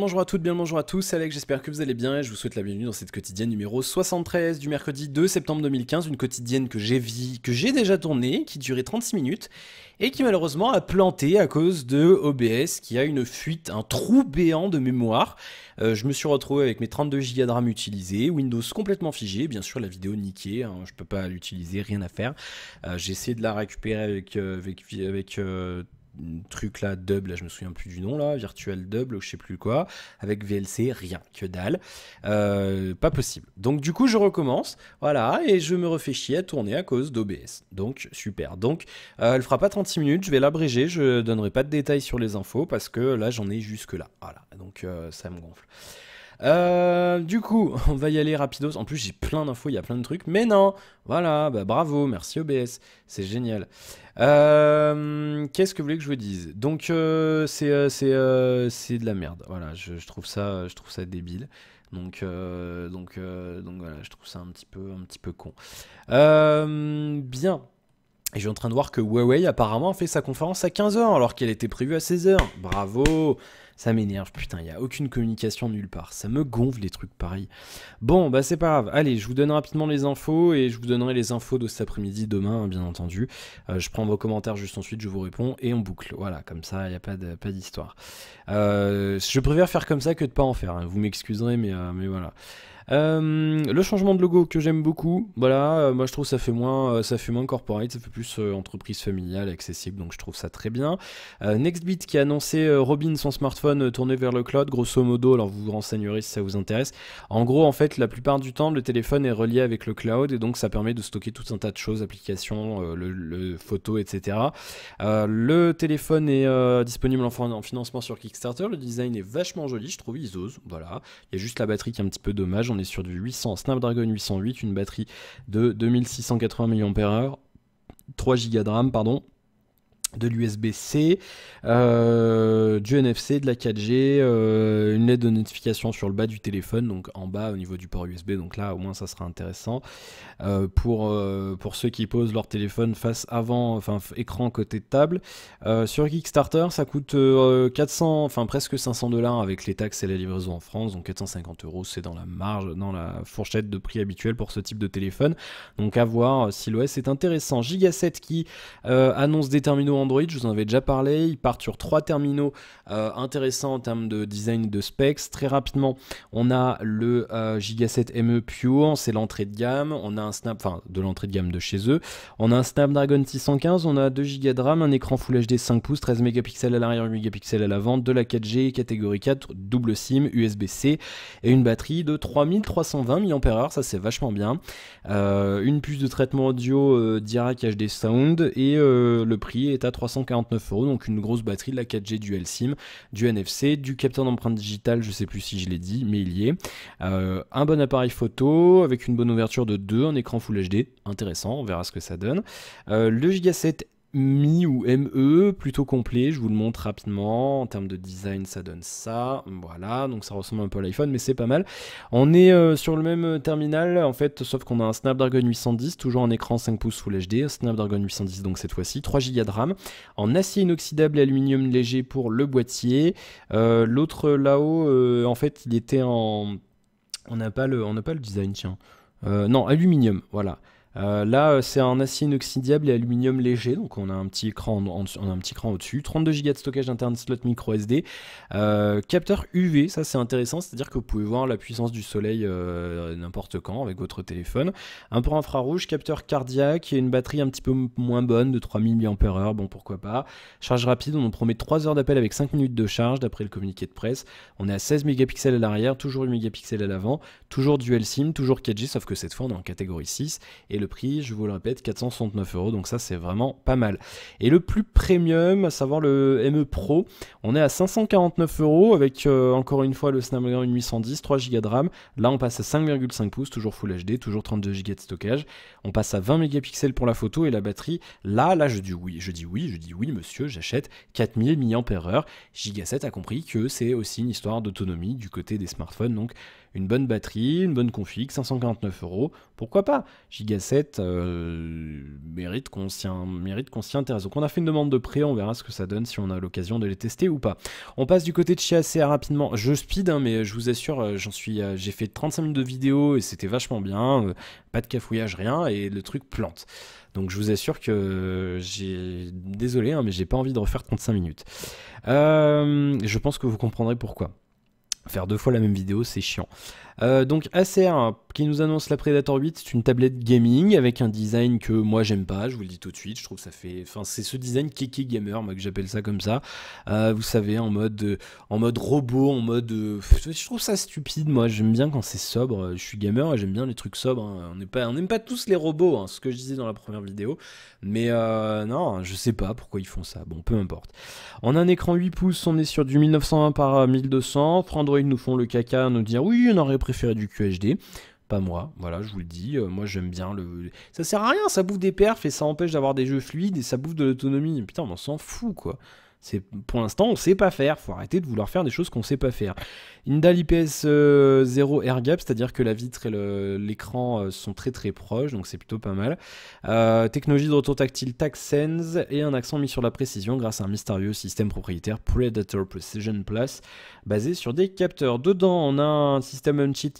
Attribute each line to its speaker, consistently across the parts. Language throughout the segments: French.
Speaker 1: bonjour à toutes, bien le bonjour à tous, c'est Alex, j'espère que vous allez bien et je vous souhaite la bienvenue dans cette quotidienne numéro 73 du mercredi 2 septembre 2015, une quotidienne que j'ai déjà tournée, qui durait 36 minutes et qui malheureusement a planté à cause de OBS qui a une fuite, un trou béant de mémoire. Je me suis retrouvé avec mes 32 Go de RAM utilisés, Windows complètement figé, bien sûr la vidéo niquée, hein, je peux pas l'utiliser, rien à faire. J'ai essayé de la récupérer avec truc là, dub, là je me souviens plus du nom là, virtual dub, je sais plus quoi, avec VLC, rien, que dalle, pas possible. Donc du coup je recommence, voilà, et je me refais chier à tourner à cause d'OBS. Donc super, donc elle fera pas 36 minutes, je vais l'abréger, je donnerai pas de détails sur les infos parce que là j'en ai jusque là, voilà, donc ça me gonfle. Du coup, on va y aller rapidos. En plus, j'ai plein d'infos, il y a plein de trucs. Mais non, voilà, bah bravo, merci OBS, c'est génial. Qu'est-ce que vous voulez que je vous dise? Donc, c'est de la merde. Voilà, je trouve ça débile. Donc voilà, je trouve ça un petit peu con. Bien. Et je suis en train de voir que Huawei apparemment a fait sa conférence à 15 h alors qu'elle était prévue à 16 h. Bravo! Ça m'énerve, putain, il n'y a aucune communication nulle part. Ça me gonfle les trucs pareils. Bon, bah c'est pas grave. Allez, je vous donne rapidement les infos et je vous donnerai les infos de cet après-midi, demain, bien entendu. Je prends vos commentaires juste ensuite, je vous réponds et on boucle. Voilà, comme ça, il n'y a pas d'histoire. Je préfère faire comme ça que de pas en faire, hein. Vous m'excuserez, mais voilà. Le changement de logo que j'aime beaucoup, voilà, moi je trouve ça fait moins corporate, ça fait plus entreprise familiale, accessible, donc je trouve ça très bien. Nextbit qui a annoncé Robin, son smartphone tourné vers le cloud, grosso modo, alors vous vous renseignerez si ça vous intéresse. En gros, en fait, la plupart du temps, le téléphone est relié avec le cloud et donc ça permet de stocker tout un tas de choses, applications, le photos, etc. Le téléphone est disponible en financement sur Kickstarter, le design est vachement joli, je trouve, ils osent, voilà. Il y a juste la batterie qui est un petit peu dommage. On est sur du 800 Snapdragon 808, une batterie de 2680 mAh, 3 Go de RAM, pardon, de l'USB-C, du NFC, de la 4G, une LED de notification sur le bas du téléphone, donc en bas au niveau du port USB, donc là au moins ça sera intéressant. Pour ceux qui posent leur téléphone face avant, enfin écran côté de table. Sur Kickstarter, ça coûte 400, enfin presque 500 $ avec les taxes et la livraison en France, donc 450 €, c'est dans la marge, dans la fourchette de prix habituelle pour ce type de téléphone. Donc à voir si l'OS est intéressant. Giga7 qui annonce des terminaux Android, je vous en avais déjà parlé, ils partent sur 3 terminaux intéressants en termes de design et de specs. Très rapidement, on a le Giga7 ME Pure, c'est l'entrée de gamme, on a de l'entrée de gamme de chez eux, on a un Snapdragon 615, on a 2 Go de RAM, un écran Full HD 5 pouces, 13 mégapixels à l'arrière, 8 mégapixels à l'avant, de la 4G, catégorie 4, double SIM, USB-C, et une batterie de 3320 mAh, ça c'est vachement bien. Une puce de traitement audio Dirac HD Sound, et le prix est à 349 €, donc une grosse batterie, de la 4G dual SIM, du NFC, du capteur d'empreinte digitale, je sais plus si je l'ai dit, mais il y est. Un bon appareil photo, avec une bonne ouverture de 2, un écran Full HD, intéressant, on verra ce que ça donne. Le Giga 7 Mi ou ME, plutôt complet, je vous le montre rapidement. En termes de design, ça donne ça, voilà, donc ça ressemble un peu à l'iPhone, mais c'est pas mal. On est sur le même terminal, en fait, sauf qu'on a un Snapdragon 810, toujours en écran 5 pouces Full HD, Snapdragon 810 donc cette fois-ci, 3 Go de RAM, en acier inoxydable et aluminium léger pour le boîtier. L'autre là-haut, en fait, il était en... On n'a pas le design, tiens. Non, aluminium, voilà. Là, c'est un acier inoxydable et aluminium léger, donc on a un petit écran, on a un petit écran au-dessus, 32 Go de stockage interne slot micro SD, capteur UV, ça c'est intéressant, c'est-à-dire que vous pouvez voir la puissance du soleil n'importe quand avec votre téléphone, un port infrarouge, capteur cardiaque et une batterie un petit peu moins bonne de 3000 mAh, bon pourquoi pas. Charge rapide, on nous promet 3 heures d'appel avec 5 minutes de charge d'après le communiqué de presse. On est à 16 mégapixels à l'arrière, toujours 8 mégapixels à l'avant, toujours dual SIM, toujours 4G, sauf que cette fois on est en catégorie 6, et le prix, je vous le répète, 469 €, donc ça c'est vraiment pas mal. Et le plus premium, à savoir le ME Pro, on est à 549 € avec encore une fois le Snapdragon 810, 3 Go de RAM. Là on passe à 5,5 pouces, toujours Full HD, toujours 32 Go de stockage. On passe à 20 mégapixels pour la photo et la batterie. Là je dis oui monsieur, j'achète 4000 mAh. Giga 7 a compris que c'est aussi une histoire d'autonomie du côté des smartphones, donc une bonne batterie, une bonne config, 549 €, pourquoi pas? Giga 7 7 mérite qu'on s'y intéresse. Donc on a fait une demande de prêt, on verra ce que ça donne si on a l'occasion de les tester ou pas. On passe du côté de chez ACR rapidement. Je speed, hein, mais je vous assure, j'ai fait 35 minutes de vidéo et c'était vachement bien. Pas de cafouillage, rien, et le truc plante. Donc je vous assure que désolé, hein, mais j'ai pas envie de refaire 35 minutes. Je pense que vous comprendrez pourquoi. Faire 2 fois la même vidéo, c'est chiant. Donc ACR qui nous annonce la Predator 8, c'est une tablette gaming avec un design que moi j'aime pas, je vous le dis tout de suite, je trouve que ça fait... Enfin c'est ce design Kiki Gamer, moi que j'appelle ça comme ça. Vous savez, en mode robot, en mode... je trouve ça stupide, moi j'aime bien quand c'est sobre, je suis gamer et j'aime bien les trucs sobres. Hein. On n'aime pas tous les robots, hein, ce que je disais dans la première vidéo. Mais non, je sais pas pourquoi ils font ça, bon peu importe. On a un écran 8 pouces, on est sur du 1920 par 1200, Android nous font le caca, nous dire oui on aurait préféré du QHD. Pas moi, voilà, je vous le dis, moi j'aime bien le... Ça sert à rien, ça bouffe des perfs et ça empêche d'avoir des jeux fluides et ça bouffe de l'autonomie. Putain, on s'en fout quoi. Pour l'instant, on sait pas faire, faut arrêter de vouloir faire des choses qu'on sait pas faire. Indal IPS 0 air gap, c'est-à-dire que la vitre et l'écran sont très très proches, donc c'est plutôt pas mal. Technologie de retour tactile TacSense et un accent mis sur la précision grâce à un mystérieux système propriétaire Predator Precision Plus basé sur des capteurs. Dedans, on a un système on-chip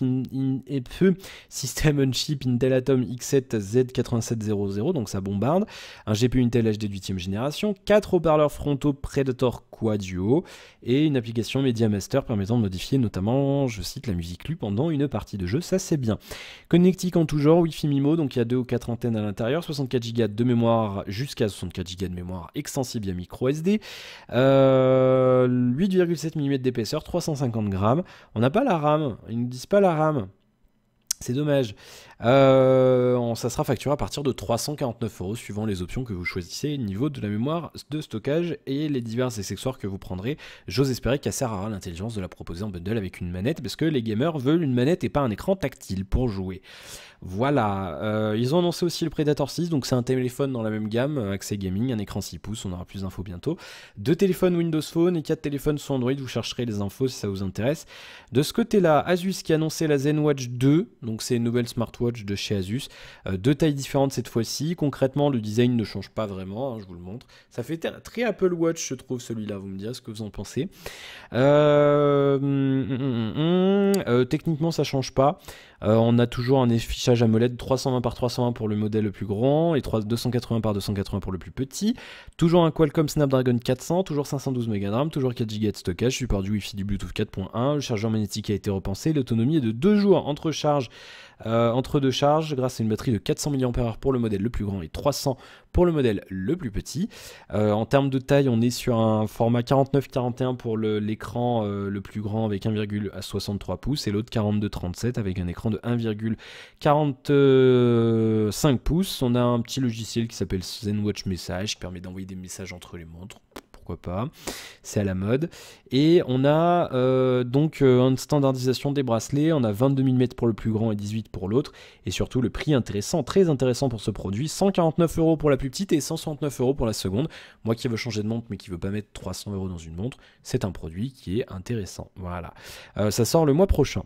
Speaker 1: Intel Atom X7 Z8700, donc ça bombarde. Un GPU Intel HD de 8ème génération, 4 haut-parleurs frontaux Predator Quadio et une application Media Master permettant de modifier notamment, je cite, la musique lue pendant une partie de jeu, ça c'est bien. Connectique en tout genre, Wi-Fi MIMO, donc il y a 2 ou 4 antennes à l'intérieur, 64 Go de mémoire jusqu'à 64 Go de mémoire extensible via micro SD, 8,7 mm d'épaisseur, 350 grammes. On n'a pas la RAM, ils ne disent pas la RAM. C'est dommage. Ça sera facturé à partir de 349 € suivant les options que vous choisissez, niveau de la mémoire de stockage et les divers accessoires que vous prendrez. J'ose espérer qu'Acer aura l'intelligence de la proposer en bundle avec une manette parce que les gamers veulent une manette et pas un écran tactile pour jouer. Voilà, ils ont annoncé aussi le Predator 6, donc c'est un téléphone dans la même gamme, accès gaming, un écran 6 pouces, on aura plus d'infos bientôt. 2 téléphones Windows Phone et 4 téléphones sous Android, vous chercherez les infos si ça vous intéresse. De ce côté-là, Asus qui a annoncé la ZenWatch 2, donc c'est une nouvelle smartwatch de chez Asus. 2 tailles différentes cette fois-ci, concrètement le design ne change pas vraiment, hein, je vous le montre. Ça fait très Apple Watch je trouve celui-là, vous me direz ce que vous en pensez. Techniquement ça change pas. On a toujours un affichage AMOLED 320 par 320 pour le modèle le plus grand et 280 par 280 pour le plus petit. Toujours un Qualcomm Snapdragon 400, toujours 512 Mb de RAM, toujours 4 Go de stockage, support du Wi-Fi, du Bluetooth 4.1. Le chargeur magnétique a été repensé, l'autonomie est de 2 jours entre deux charges grâce à une batterie de 400 mAh pour le modèle le plus grand et 300 pour le modèle le plus petit. En termes de taille, on est sur un format 49-41 pour l'écran le plus grand avec 1,63 pouces et l'autre 42-37 avec un écran de 1,45 pouces. On a un petit logiciel qui s'appelle ZenWatch Message qui permet d'envoyer des messages entre les montres. Pourquoi pas, c'est à la mode. Et on a donc une standardisation des bracelets, on a 22 mm pour le plus grand et 18 pour l'autre, et surtout le prix intéressant, très intéressant pour ce produit, 149 € pour la plus petite et 169 € pour la seconde. Moi qui veux changer de montre mais qui veut pas mettre 300 € dans une montre, c'est un produit qui est intéressant. Voilà, ça sort le mois prochain.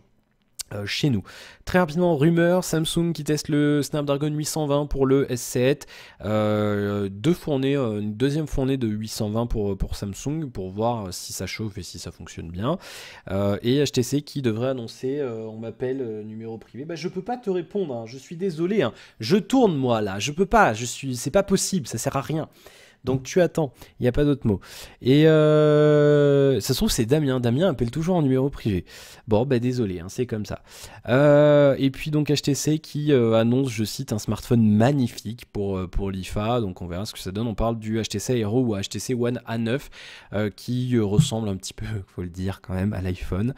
Speaker 1: Chez nous. Très rapidement, rumeur, Samsung qui teste le Snapdragon 820 pour le S7, une deuxième fournée de 820 pour Samsung pour voir si ça chauffe et si ça fonctionne bien, et HTC qui devrait annoncer, on m'appelle numéro privé, bah je peux pas te répondre, hein, je suis désolé, hein, je tourne moi là, je peux pas, c'est pas possible, ça sert à rien. Donc tu attends, il n'y a pas d'autre mot. Et ça se trouve c'est Damien. Damien appelle toujours en numéro privé. Bon bah désolé, hein, c'est comme ça. Et puis donc HTC qui annonce, je cite, un smartphone magnifique pour l'IFA. Donc on verra ce que ça donne. On parle du HTC Aero ou HTC One A9 qui ressemble un petit peu, faut le dire quand même, à l'iPhone.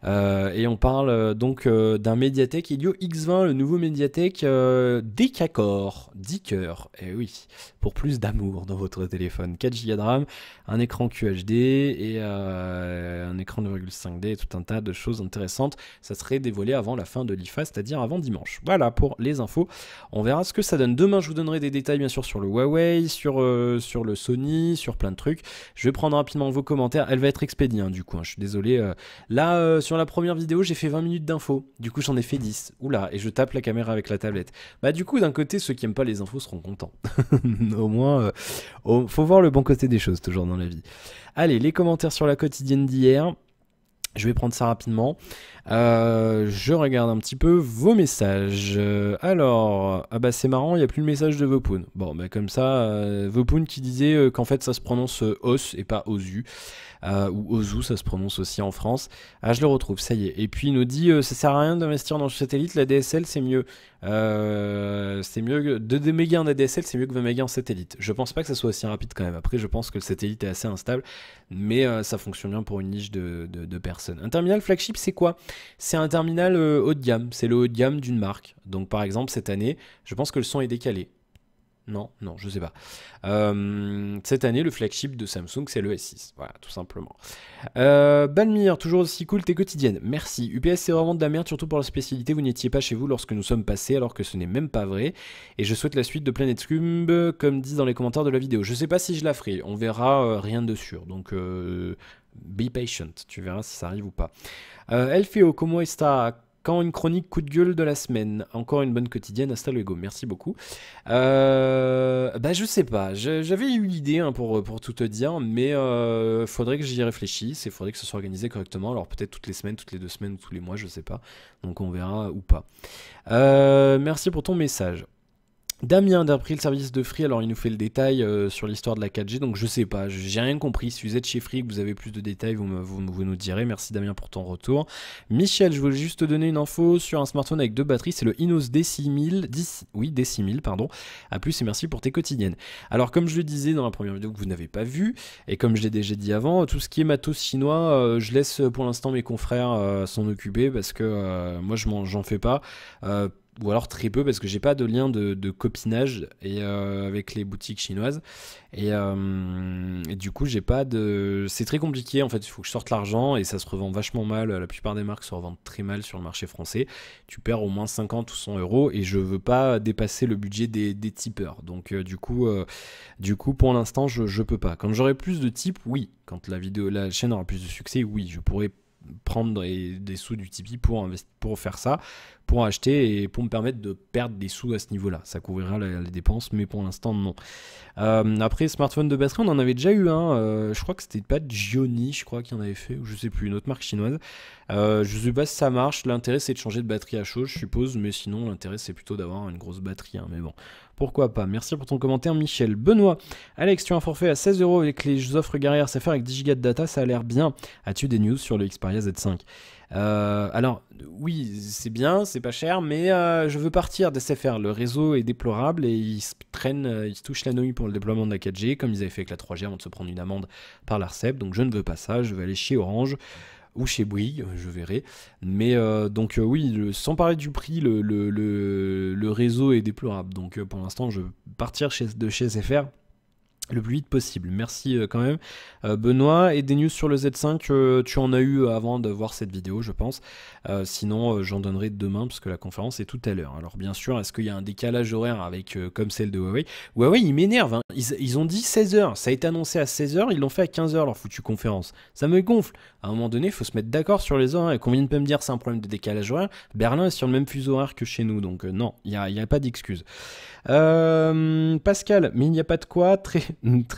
Speaker 1: Et on parle donc d'un Mediatek Helio X20, le nouveau Mediatek Decacor, 10 cœurs. Et oui, pour plus d'amour dans votre votre téléphone. 4 Go de RAM, un écran QHD et un écran 2,5D et tout un tas de choses intéressantes. Ça serait dévoilé avant la fin de l'IFA, c'est-à-dire avant dimanche. Voilà pour les infos. On verra ce que ça donne. Demain, je vous donnerai des détails bien sûr sur le Huawei, sur le Sony, sur plein de trucs. Je vais prendre rapidement vos commentaires. Elle va être expédiée du coup, hein. Je suis désolé. Là, sur la première vidéo, j'ai fait 20 minutes d'infos. Du coup, j'en ai fait 10. Oula, et je tape la caméra avec la tablette. Bah du coup, d'un côté, ceux qui aiment pas les infos seront contents. Au moins, faut voir le bon côté des choses toujours dans la vie. Allez, les commentaires sur la quotidienne d'hier. Je vais prendre ça rapidement. Je regarde un petit peu vos messages. Alors, ah bah c'est marrant, il n'y a plus le message de Vopoun. Bon, bah comme ça, Vopoun qui disait qu'en fait ça se prononce os et pas osu. Ou ozu, ça se prononce aussi en France. Ah, je le retrouve, ça y est. Et puis il nous dit, ça sert à rien d'investir dans le satellite, la DSL c'est mieux. C'est mieux, 2 mégas en ADSL c'est mieux que 20 mégas en satellite. Je pense pas que ça soit aussi rapide quand même. Après, je pense que le satellite est assez instable, mais ça fonctionne bien pour une niche de personnes. Un terminal flagship, c'est quoi? C'est un terminal haut de gamme. C'est le haut de gamme d'une marque. Donc par exemple, cette année, je pense que le son est décalé. Non, je sais pas. Cette année, le flagship de Samsung, c'est le S6. Voilà, tout simplement. Balmire, toujours aussi cool, t'es quotidienne. Merci. UPS, c'est vraiment de la merde, surtout pour la spécialité. Vous n'étiez pas chez vous lorsque nous sommes passés, alors que ce n'est même pas vrai. Et je souhaite la suite de Planet Scum, comme dit dans les commentaires de la vidéo. Je sais pas si je la ferai. On verra, rien de sûr. Donc, be patient. Tu verras si ça arrive ou pas. Elfeo, como está? Quand une chronique coup de gueule de la semaine. Encore une bonne quotidienne, hasta luego. Merci beaucoup. Bah je sais pas. J'avais eu l'idée pour tout te dire, mais faudrait que j'y réfléchisse et faudrait que ce soit organisé correctement. Alors peut-être toutes les semaines, toutes les 2 semaines ou tous les mois, je sais pas. Donc on verra ou pas. Merci pour ton message. Damien d'April, le service de Free, alors il nous fait le détail sur l'histoire de la 4G, donc je sais pas, j'ai rien compris. Si vous êtes chez Free et que vous avez plus de détails, vous nous direz. Merci Damien pour ton retour. Michel, je voulais juste te donner une info sur un smartphone avec 2 batteries, c'est le Inos D6000, D6000, pardon. A plus et merci pour tes quotidiennes. Alors comme je le disais dans la première vidéo que vous n'avez pas vue, et comme je l'ai déjà dit avant, tout ce qui est matos chinois, je laisse pour l'instant mes confrères s'en occuper parce que moi j'en fais pas. Ou alors très peu parce que j'ai pas de lien de copinage avec les boutiques chinoises et du coup j'ai pas de, c'est très compliqué en fait. Il faut que je sorte l'argent et ça se revend vachement mal. La plupart des marques se revendent très mal sur le marché français. Tu perds au moins 50 ou 100 euros et je veux pas dépasser le budget des tipeurs. Donc du coup pour l'instant je peux pas. Quand j'aurai plus de types, oui. Quand la chaîne aura plus de succès, oui, je pourrais prendre des sous du Tipeee pour faire ça, pour acheter et pour me permettre de perdre des sous à ce niveau-là. Ça couvrira les dépenses, mais pour l'instant, non. Après, smartphone de batterie, on en avait déjà eu un. Je crois que c'était pas Gioni, je crois qu'il en avait fait, ou je sais plus, une autre marque chinoise. Je sais pas si ça marche. L'intérêt, c'est de changer de batterie à chaud, je suppose, mais sinon, l'intérêt, c'est plutôt d'avoir une grosse batterie. Mais bon, pourquoi pas. Merci pour ton commentaire, Michel. Benoît, Alex, tu as un forfait à 16 € avec les offres Guerrière SFR avec 10 Go de data, ça a l'air bien. As-tu des news sur le Xperia Z5? Alors, oui, c'est bien, c'est pas cher, mais je veux partir d'SFR. Le réseau est déplorable et ils se touchent la nouille pour le déploiement de la 4G, comme ils avaient fait avec la 3G avant de se prendre une amende par l'ARCEP. Donc je ne veux pas ça, je vais aller chez Orange ou chez Bouygues, je verrai. Mais oui, sans parler du prix, le réseau est déplorable. Donc pour l'instant, je veux partir de chez SFR le plus vite possible. Merci quand même Benoît. Et des news sur le Z5, tu en as eu avant de voir cette vidéo je pense. Sinon j'en donnerai demain parce que la conférence est tout à l'heure. Alors bien sûr, est-ce qu'il y a un décalage horaire avec comme celle de Huawei? Huawei ils m'énervent, hein. Ils ont dit 16h, ça a été annoncé à 16h, ils l'ont fait à 15h leur foutue conférence. Ça me gonfle. À un moment donné il faut se mettre d'accord sur les heures, hein. Et qu'on vienne pas me dire c'est un problème de décalage horaire. Berlin est sur le même fuseau horaire que chez nous, donc non, il n'y a pas d'excuse. Pascal, mais il n'y a pas de quoi, très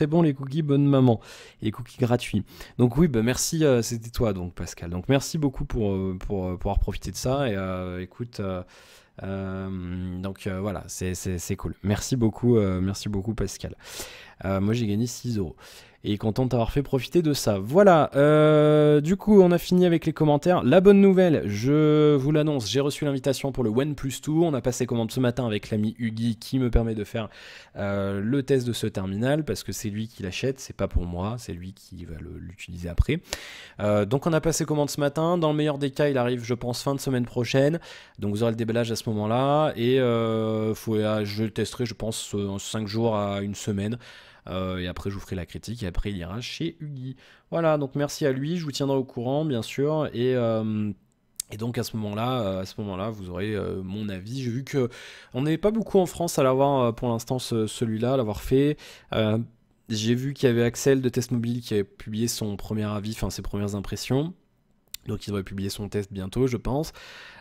Speaker 1: bon les cookies bonne maman, et les cookies gratuits. Donc oui, bah merci, c'était toi donc Pascal. Donc merci beaucoup pour pouvoir profiter de ça, et écoute, voilà, c'est cool. Merci beaucoup Pascal. Moi j'ai gagné 6 €. Et content d'avoir fait profiter de ça. Voilà, du coup on a fini avec les commentaires. La bonne nouvelle, je vous l'annonce, j'ai reçu l'invitation pour le OnePlus Tour. On a passé commande ce matin avec l'ami Huggy qui me permet de faire le test de ce terminal parce que c'est lui qui l'achète, c'est pas pour moi, c'est lui qui va l'utiliser après. Donc on a passé commande ce matin. Dans le meilleur des cas, il arrive je pense fin de semaine prochaine. Donc vous aurez le déballage à ce moment-là et je le testerai je pense 5 jours à une semaine. et après je vous ferai la critique et après il ira chez Hugi. Voilà, donc merci à lui, je vous tiendrai au courant bien sûr et donc à ce moment-là, vous aurez mon avis. J'ai vu que on n'est pas beaucoup en France à l'avoir pour l'instant celui-là, à l'avoir fait. Euh, j'ai vu qu'il y avait Axel de Test Mobile qui avait publié son premier avis, enfin ses premières impressions. Donc il devrait publier son test bientôt, je pense.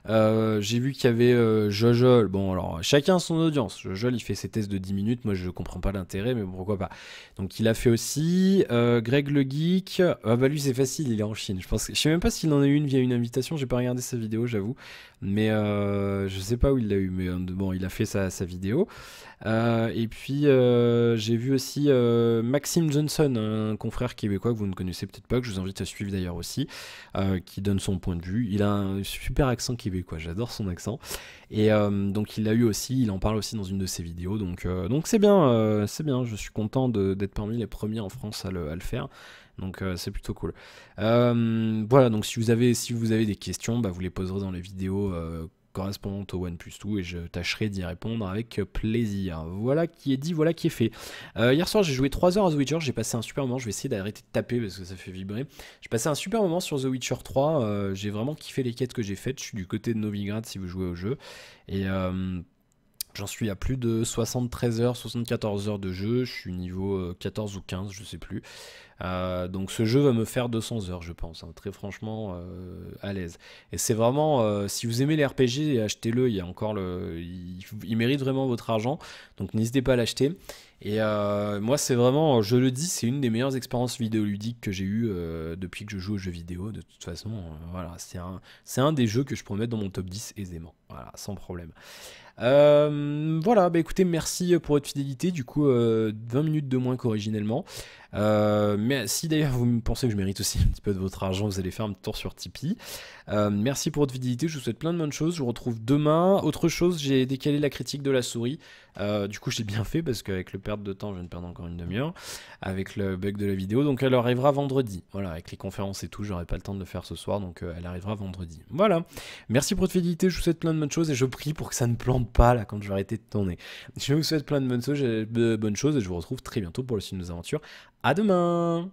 Speaker 1: J'ai vu qu'il y avait Jojol. Bon, alors, chacun son audience. Jojol, il fait ses tests de 10 minutes. Moi, je comprends pas l'intérêt, mais pourquoi pas. Donc, il a fait aussi. Greg le Geek. Ah, bah, lui, c'est facile, il est en Chine. Je sais même pas s'il en a eu une via une invitation. J'ai pas regardé sa vidéo, j'avoue. Mais je sais pas où il l'a eu. Mais bon, il a fait sa vidéo. Et puis, j'ai vu aussi Maxime Johnson, un confrère québécois que vous ne connaissez peut-être pas, que je vous invite à suivre d'ailleurs aussi, qui donne son point de vue. Il a un super accent québécois, j'adore son accent. Et donc il l'a eu aussi, il en parle aussi dans une de ses vidéos. Donc c'est bien, je suis content d'être parmi les premiers en France à le faire. Donc c'est plutôt cool. Voilà, donc si vous avez des questions, bah, vous les poserez dans les vidéos correspondantes au OnePlus 2 et je tâcherai d'y répondre avec plaisir. Voilà qui est dit, voilà qui est fait. Hier soir j'ai joué 3 heures à The Witcher, j'ai passé un super moment, je vais essayer d'arrêter de taper parce que ça fait vibrer. J'ai passé un super moment sur The Witcher 3, j'ai vraiment kiffé les quêtes que j'ai faites, je suis du côté de Novigrad si vous jouez au jeu. Et j'en suis à plus de 73 heures, 74 heures de jeu, je suis niveau 14 ou 15, je sais plus. Donc ce jeu va me faire 200 heures je pense, hein, très franchement à l'aise. Et c'est vraiment, si vous aimez les RPG, achetez-le, il y a encore il mérite vraiment votre argent, donc n'hésitez pas à l'acheter. Et moi c'est vraiment, je le dis, c'est une des meilleures expériences vidéoludiques que j'ai eues depuis que je joue aux jeux vidéo. De toute façon, voilà, c'est un des jeux que je pourrais mettre dans mon top 10 aisément, voilà, sans problème. Voilà, bah écoutez, merci pour votre fidélité. Du coup, 20 minutes de moins qu'originellement. Mais si d'ailleurs vous pensez que je mérite aussi un petit peu de votre argent, vous allez faire un petit tour sur Tipeee. Merci pour votre fidélité, je vous souhaite plein de bonnes choses. Je vous retrouve demain. Autre chose, j'ai décalé la critique de la souris. Du coup, j'ai bien fait parce qu'avec le perte de temps, je viens de perdre encore une demi-heure avec le bug de la vidéo. Donc, elle arrivera vendredi. Voilà, avec les conférences et tout, j'aurai pas le temps de le faire ce soir. Donc, elle arrivera vendredi. Voilà. Merci pour votre fidélité. Je vous souhaite plein de bonnes choses et je prie pour que ça ne plante pas là quand je vais arrêter de tourner. Je vous souhaite plein de bonnes choses et je vous retrouve très bientôt pour le suite de nos aventures. À demain!